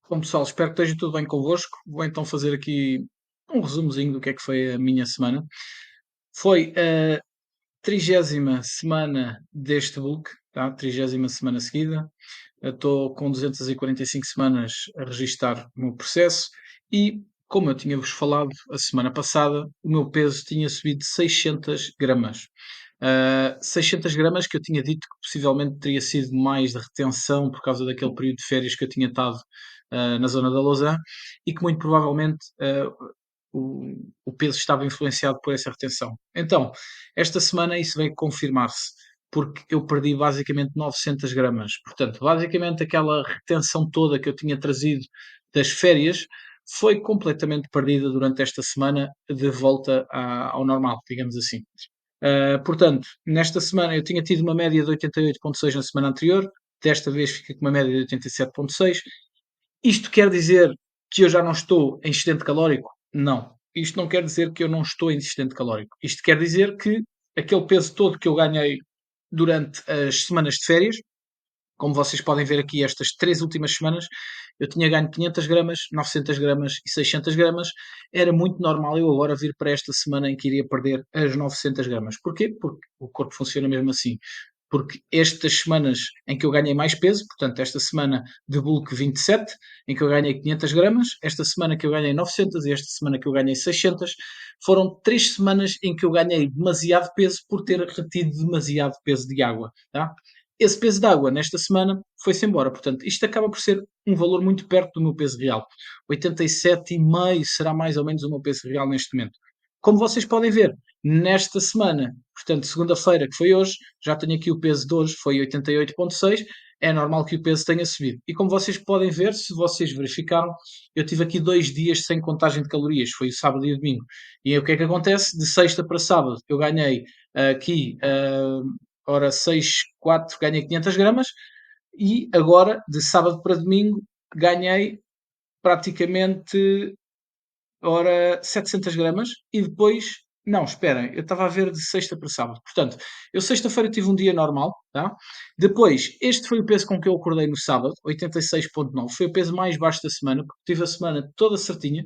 Bom, pessoal, espero que esteja tudo bem convosco. Vou então fazer aqui um resumozinho do que é que foi a minha semana. Foi a 30ª semana deste book, tá? 30ª semana seguida. Estou com 245 semanas a registar o meu processo e, como eu tinha-vos falado a semana passada, o meu peso tinha subido 600 gramas. 600 gramas que eu tinha dito que possivelmente teria sido mais de retenção por causa daquele período de férias que eu tinha estado na zona da Lausanne e que muito provavelmente o peso estava influenciado por essa retenção. Então, esta semana isso veio confirmar-se, porque eu perdi basicamente 900 gramas. Portanto, basicamente aquela retenção toda que eu tinha trazido das férias foi completamente perdida durante esta semana de volta ao normal, digamos assim. Portanto, nesta semana eu tinha tido uma média de 88,6 na semana anterior, desta vez fica com uma média de 87,6. Isto quer dizer que eu já não estou em excedente calórico? Não. Isto não quer dizer que eu não estou em excedente calórico. Isto quer dizer que aquele peso todo que eu ganhei durante as semanas de férias, como vocês podem ver aqui, estas 3 últimas semanas, eu tinha ganho 500 gramas, 900 gramas e 600 gramas. Era muito normal eu agora vir para esta semana em que iria perder as 900 gramas. Porquê? Porque o corpo funciona mesmo assim. Porque estas semanas em que eu ganhei mais peso, portanto, esta semana de bulk 27, em que eu ganhei 500 gramas, esta semana que eu ganhei 900 e esta semana que eu ganhei 600, foram 3 semanas em que eu ganhei demasiado peso por ter retido demasiado peso de água. Tá? Esse peso de água nesta semana foi-se embora. Portanto, isto acaba por ser um valor muito perto do meu peso real. 87,5 será mais ou menos o meu peso real neste momento. Como vocês podem ver, nesta semana, portanto, segunda-feira, que foi hoje, já tenho aqui o peso de hoje, foi 88,6. É normal que o peso tenha subido. E como vocês podem ver, se vocês verificaram, eu tive aqui 2 dias sem contagem de calorias, foi o sábado e o domingo. E aí, o que é que acontece? De sexta para sábado, eu ganhei aqui ora 6, 4, ganhei 500 gramas e agora, de sábado para domingo, ganhei praticamente, ora, 700 gramas e depois, não, esperem, eu estava a ver de sexta para sábado. Portanto, eu sexta-feira tive um dia normal, tá? Depois, este foi o peso com que eu acordei no sábado, 86,9. Foi o peso mais baixo da semana, porque tive a semana toda certinha.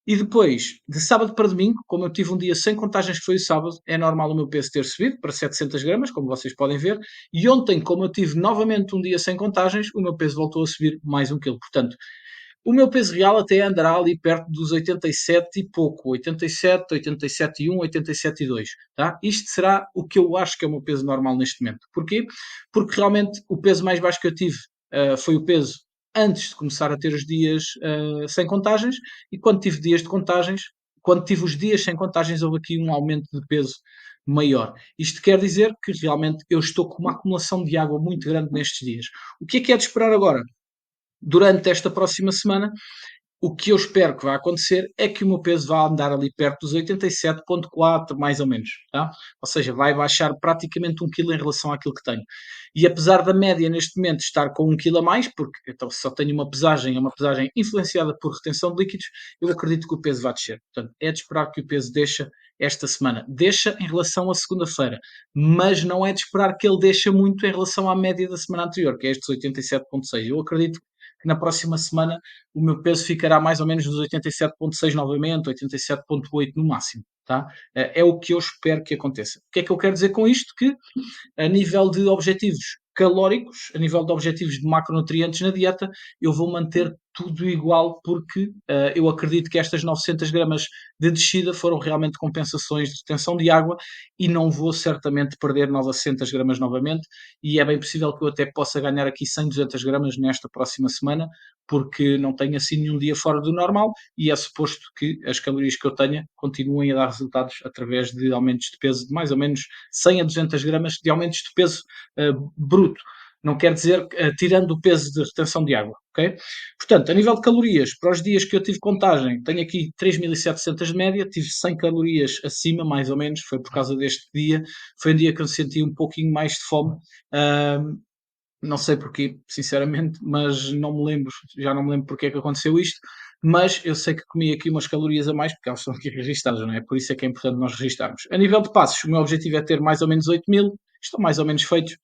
E depois, de sábado para domingo, como eu tive um dia sem contagens que foi o sábado, é normal o meu peso ter subido para 700 gramas, como vocês podem ver. E ontem, como eu tive novamente um dia sem contagens, o meu peso voltou a subir mais 1 quilo. Portanto, o meu peso real até andará ali perto dos 87 e pouco, 87, 87,1, 87,2, tá? Isto será o que eu acho que é o meu peso normal neste momento. Porquê? Porque realmente o peso mais baixo que eu tive foi o peso antes de começar a ter os dias sem contagens e quando tive dias de contagens, quando tive os dias sem contagens, houve aqui um aumento de peso maior. Isto quer dizer que realmente eu estou com uma acumulação de água muito grande nestes dias. O que é de esperar agora? Durante esta próxima semana, o que eu espero que vá acontecer é que o meu peso vá andar ali perto dos 87,4, mais ou menos, tá? Ou seja, vai baixar praticamente 1 quilo em relação àquilo que tenho. E apesar da média neste momento estar com 1 quilo a mais, porque então só tenho uma pesagem, é uma pesagem influenciada por retenção de líquidos, eu acredito que o peso vai descer. Portanto, é de esperar que o peso deixa esta semana. Deixa em relação à segunda-feira, mas não é de esperar que ele deixa muito em relação à média da semana anterior, que é estes 87,6. Eu acredito que na próxima semana o meu peso ficará mais ou menos nos 87,6 novamente, 87,8 no máximo. Tá? É o que eu espero que aconteça. O que é que eu quero dizer com isto? Que a nível de objetivos calóricos, a nível de objetivos de macronutrientes na dieta, eu vou manter tudo igual porque eu acredito que estas 900 gramas de descida foram realmente compensações de retenção de água e não vou certamente perder 900 gramas novamente e é bem possível que eu até possa ganhar aqui 100, 200 gramas nesta próxima semana porque não tenho assim nenhum dia fora do normal e é suposto que as calorias que eu tenha continuem a dar resultados através de aumentos de peso de mais ou menos 100 a 200 gramas de aumentos de peso bruto. Não quer dizer tirando o peso de retenção de água, ok? Portanto, a nível de calorias, para os dias que eu tive contagem, tenho aqui 3.700 de média, tive 100 calorias acima, mais ou menos, foi por causa deste dia. Foi um dia que eu senti um pouquinho mais de fome. Uh, não sei porquê, sinceramente, mas não me lembro, já não me lembro porque é que aconteceu isto, mas eu sei que comi aqui umas calorias a mais, porque elas estão aqui registadas, não é? Por isso é que é importante nós registarmos. A nível de passos, o meu objetivo é ter mais ou menos 8.000, estão mais ou menos feitos,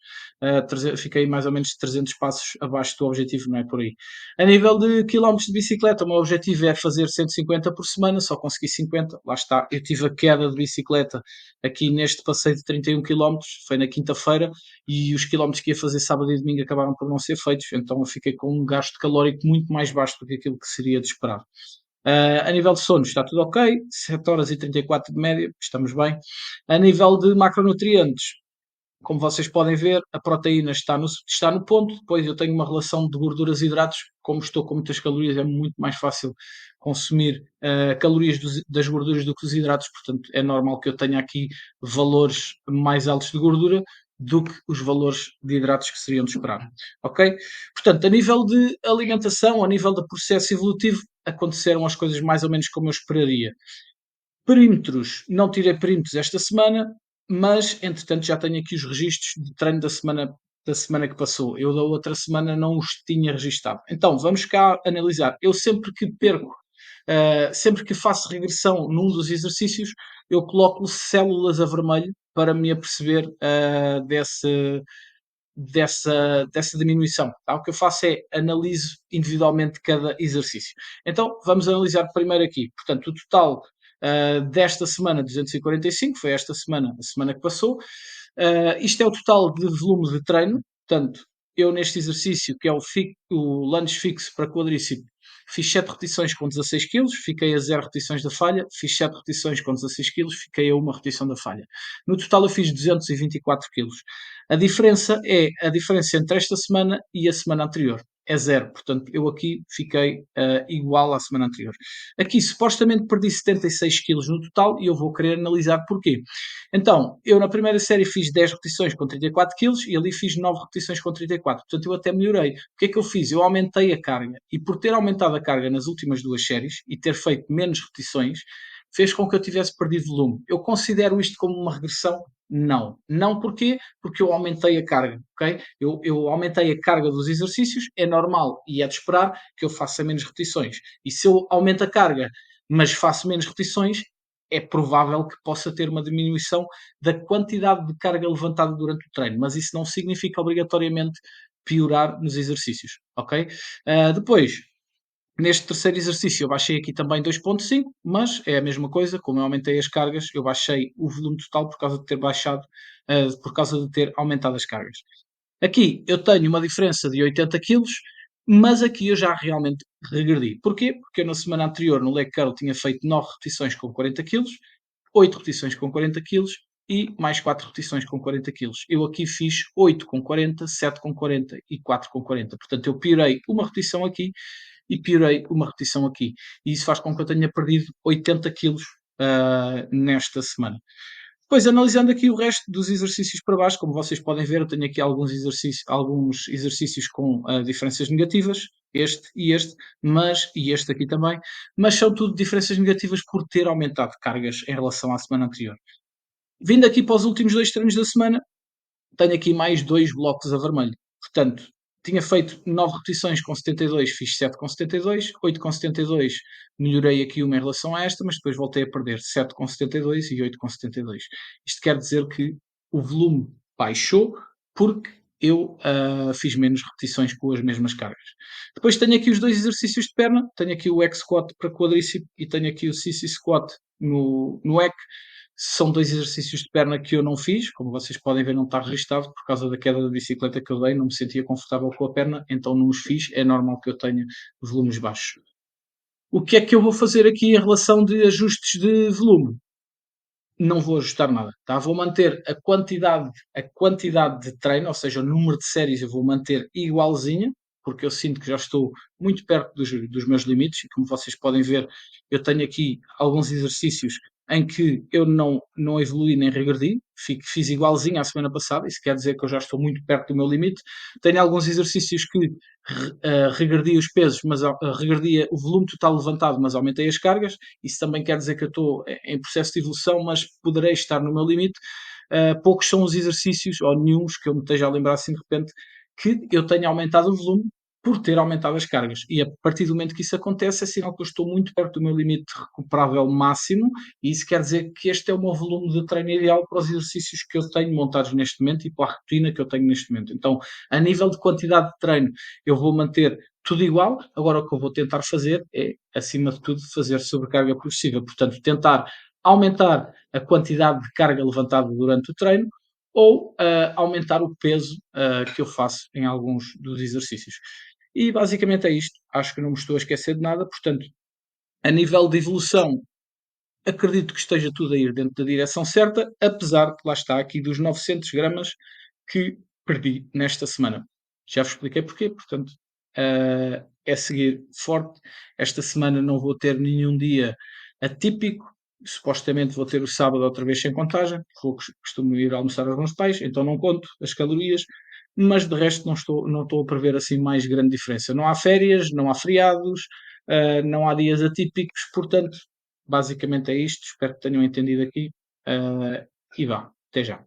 fiquei mais ou menos 300 passos abaixo do objetivo, não é por aí. A nível de quilómetros de bicicleta, o meu objetivo é fazer 150 por semana, só consegui 50, lá está, eu tive a queda de bicicleta aqui neste passeio de 31 quilómetros, foi na quinta-feira, e os quilómetros que ia fazer sábado e domingo acabaram por não ser feitos, então eu fiquei com um gasto calórico muito mais baixo do que aquilo que seria de esperar. A nível de sono está tudo ok, 7 horas e 34 de média, estamos bem. A nível de macronutrientes, como vocês podem ver, a proteína está no ponto, depois eu tenho uma relação de gorduras e hidratos, como estou com muitas calorias, é muito mais fácil consumir calorias das gorduras do que dos hidratos, portanto é normal que eu tenha aqui valores mais altos de gordura do que os valores de hidratos que seriam de esperar, ok? Portanto, a nível de alimentação, a nível do processo evolutivo, aconteceram as coisas mais ou menos como eu esperaria. Perímetros, não tirei perímetros esta semana, mas entretanto já tenho aqui os registros de treino da semana que passou. Eu da outra semana não os tinha registado. Então, vamos cá analisar. Eu sempre que perco, sempre que faço regressão num dos exercícios, eu coloco células a vermelho para me aperceber dessa diminuição. Tá? O que eu faço é analiso individualmente cada exercício. Então, vamos analisar primeiro aqui. Portanto, o total desta semana, 245, foi esta semana, a semana que passou. Isto é o total de volume de treino. Portanto, eu neste exercício, que é o lunge fixo para quadríceps, fiz 7 repetições com 16 kg, fiquei a 0 repetições da falha, fiz 7 repetições com 16 kg, fiquei a 1 repetição da falha. No total eu fiz 224 kg. A diferença é a diferença entre esta semana e a semana anterior. É zero, portanto eu aqui fiquei igual à semana anterior. Aqui supostamente perdi 76 quilos no total e eu vou querer analisar porquê. Então, eu na primeira série fiz 10 repetições com 34 quilos e ali fiz 9 repetições com 34, portanto eu até melhorei. O que é que eu fiz? Eu aumentei a carga e por ter aumentado a carga nas últimas duas séries e ter feito menos repetições, fez com que eu tivesse perdido volume. Eu considero isto como uma regressão? Não. Não porquê? Porque eu aumentei a carga, ok? Eu aumentei a carga dos exercícios, é normal e é de esperar que eu faça menos repetições. E se eu aumento a carga, mas faço menos repetições, é provável que possa ter uma diminuição da quantidade de carga levantada durante o treino, mas isso não significa obrigatoriamente piorar nos exercícios, ok? Depois, neste terceiro exercício eu baixei aqui também 2.5, mas é a mesma coisa, como eu aumentei as cargas, eu baixei o volume total por causa de ter baixado, por causa de ter aumentado as cargas. Aqui eu tenho uma diferença de 80 quilos, mas aqui eu já realmente regredi. Porquê? Porque eu na semana anterior no leg curl tinha feito 9 repetições com 40 quilos, 8 repetições com 40 quilos e mais 4 repetições com 40 quilos. Eu aqui fiz 8 com 40, 7 com 40 e 4 com 40. Portanto, eu piorei uma repetição aqui e piorei uma repetição aqui. E isso faz com que eu tenha perdido 80 quilos nesta semana. Depois, analisando aqui o resto dos exercícios para baixo, como vocês podem ver, eu tenho aqui alguns exercícios com diferenças negativas, e este aqui também, mas são tudo diferenças negativas por ter aumentado cargas em relação à semana anterior. Vindo aqui para os últimos dois treinos da semana, tenho aqui mais dois blocos a vermelho. Portanto, tinha feito 9 repetições com 72, fiz 7 com 72, 8 com 72, melhorei aqui uma em relação a esta, mas depois voltei a perder 7 com 72 e 8 com 72. Isto quer dizer que o volume baixou porque eu fiz menos repetições com as mesmas cargas. Depois tenho aqui os dois exercícios de perna, tenho aqui o X-Squat para quadríceps e tenho aqui o CC Squat no EC. São dois exercícios de perna que eu não fiz, como vocês podem ver, não está registado por causa da queda da bicicleta que eu dei, não me sentia confortável com a perna, então não os fiz. É normal que eu tenha volumes baixos. O que é que eu vou fazer aqui em relação de ajustes de volume? Não vou ajustar nada, tá? Vou manter a quantidade de treino, ou seja, o número de séries eu vou manter igualzinha, porque eu sinto que já estou muito perto dos meus limites, e como vocês podem ver, eu tenho aqui alguns exercícios em que eu não evolui nem regredi, fiz igualzinho à semana passada, isso quer dizer que eu já estou muito perto do meu limite. Tenho alguns exercícios que regredi os pesos, mas regredi o volume total levantado, mas aumentei as cargas. Isso também quer dizer que eu estou em processo de evolução, mas poderei estar no meu limite. Poucos são os exercícios, ou nenhum, que eu me esteja a lembrar assim de repente, que eu tenha aumentado o volume, por ter aumentado as cargas. E a partir do momento que isso acontece, é sinal que eu estou muito perto do meu limite recuperável máximo, e isso quer dizer que este é o meu volume de treino ideal para os exercícios que eu tenho montados neste momento e para a rotina que eu tenho neste momento. Então, a nível de quantidade de treino, eu vou manter tudo igual. Agora, o que eu vou tentar fazer é, acima de tudo, fazer sobrecarga progressiva. Portanto, tentar aumentar a quantidade de carga levantada durante o treino ou aumentar o peso que eu faço em alguns dos exercícios. E basicamente é isto. Acho que não me estou a esquecer de nada. Portanto, a nível de evolução, acredito que esteja tudo a ir dentro da direção certa, apesar de, lá está, aqui dos 900 gramas que perdi nesta semana. Já vos expliquei porquê, portanto, é seguir forte. Esta semana não vou ter nenhum dia atípico. Supostamente vou ter o sábado outra vez sem contagem, costumo ir almoçar aos meus pais, então não conto as calorias, mas de resto não estou a prever assim mais grande diferença. Não há férias, não há feriados, não há dias atípicos, portanto, basicamente é isto. Espero que tenham entendido aqui, e vá, até já.